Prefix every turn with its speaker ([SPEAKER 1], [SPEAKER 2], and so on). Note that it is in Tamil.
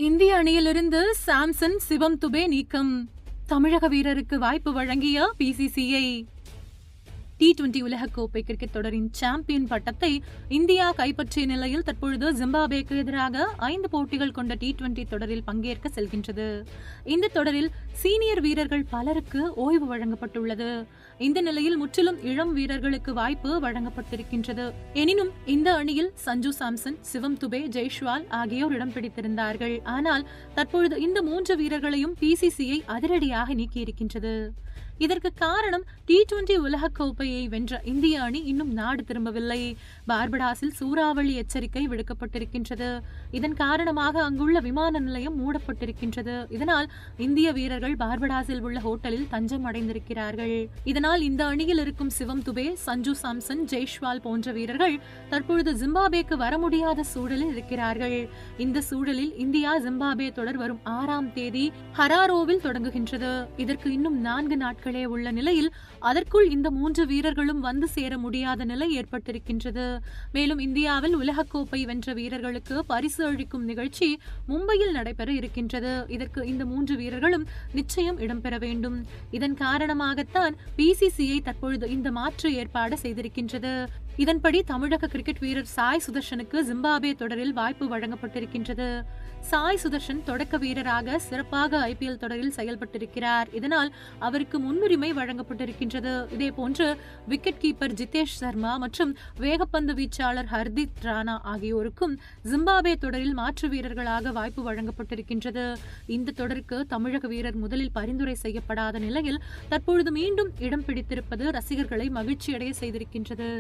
[SPEAKER 1] இந்திய அணியிலிருந்து சாம்சன், சிவம் துபே நீக்கம். தமிழக வீரருக்கு வாய்ப்பு வழங்கிய பிசிசிஐ. T20 உலகக்கோப்பை கிரிக்கெட் தொடரின் சாம்பியன் பட்டத்தை இந்தியா கைப்பற்றிய நிலையில் தற்பொழுது ஜிம்பாப்வேக்கு எதிராக 5 போட்டிகள் கொண்ட T20 தொடரில் பங்கேற்க செல்கின்றது. இந்த தொடரில் சீனியர் வீரர்கள் பலருக்கு ஓய்வு வழங்கப்பட்டுள்ளது. இந்த நிலையில் முற்றிலும் இளம் வீரர்களுக்கு வாய்ப்பு வழங்கப்பட்டிருக்கின்றது. எனினும் இந்த அணியில் சஞ்சு சாம்சன், சிவம் துபே, ஜெய்ஷ்வால் ஆகியோர் இடம் பிடித்திருந்தார்கள். ஆனால் தற்பொழுது இந்த 3 வீரர்களையும் பிசிசிஐ அதிரடியாக நீக்கியிருக்கின்றது. இதற்கு காரணம் T20 உலகக்கோப்பையை வென்ற இந்திய அணி இன்னும் நாடு திரும்பவில்லை. பார்படாஸில் சூறாவளி எச்சரிக்கை விடுக்கப்பட்டிருக்கின்றது. இதன் காரணமாக அங்குள்ள விமான நிலையம் மூடப்பட்டிருக்கின்றது. இதனால் இந்திய வீரர்கள் பார்படாஸில் உள்ள ஹோட்டலில் தஞ்சம் அடைந்திருக்கிறார்கள். இதனால் இந்த அணியில் இருக்கும் சிவம் துபே, சஞ்சு சாம்சன், ஜெய்ஷ்வால் போன்ற வீரர்கள் தற்பொழுது ஜிம்பாப்வேக்கு வர முடியாத சூழலில் இருக்கிறார்கள். இந்த சூழலில் இந்தியா ஜிம்பாப்வே தொடர் வரும் 6ஆம் தேதி ஹராரோவில் தொடங்குகின்றது. இதற்கு இன்னும் 4 நாட்கள் உள்ள நிலையில் அதற்குள் இந்த 3 வீரர்களும் வந்து சேர முடியாத நிலை ஏற்பட்டிருக்கின்றது. மேலும் இந்தியாவில் உலகக்கோப்பை வென்ற வீரர்களுக்கு பரிசு அளிக்கும் நிகழ்ச்சி மும்பையில் நடைபெற இருக்கின்றது. இதற்கு இந்த 3 வீரர்களும் நிச்சயம் இடம்பெற வேண்டும். இதன் காரணமாகத்தான் பிசிசிஐ தற்பொழுது இந்த மாற்று ஏற்பாடு செய்திருக்கின்றது. இதன்படி தமிழக கிரிக்கெட் வீரர் சாய் சுதர்ஷனுக்கு ஜிம்பாப்வே தொடரில் வாய்ப்பு வழங்கப்பட்டிருக்கின்றது. சாய் சுதர்ஷன் தொடக்க வீரராக சிறப்பாக IPL தொடரில் செயல்பட்டிருக்கிறார். இதனால் அவருக்கு முன்னுரிமை வழங்கப்பட்டிருக்கின்றது. இதேபோன்று விக்கெட் கீப்பர் ஜிதேஷ் சர்மா மற்றும் வேகப்பந்து வீச்சாளர் ஹர்திக் ராணா ஆகியோருக்கும் ஜிம்பாப்வே தொடரில் மாற்று வீரர்களாக வாய்ப்பு வழங்கப்பட்டிருக்கின்றது. இந்த தொடருக்கு தமிழக வீரர் முதலில் பரிந்துரை செய்யப்படாத நிலையில் தற்பொழுது மீண்டும் இடம் பிடித்திருப்பது ரசிகர்களை மகிழ்ச்சியடைய செய்திருக்கின்றது.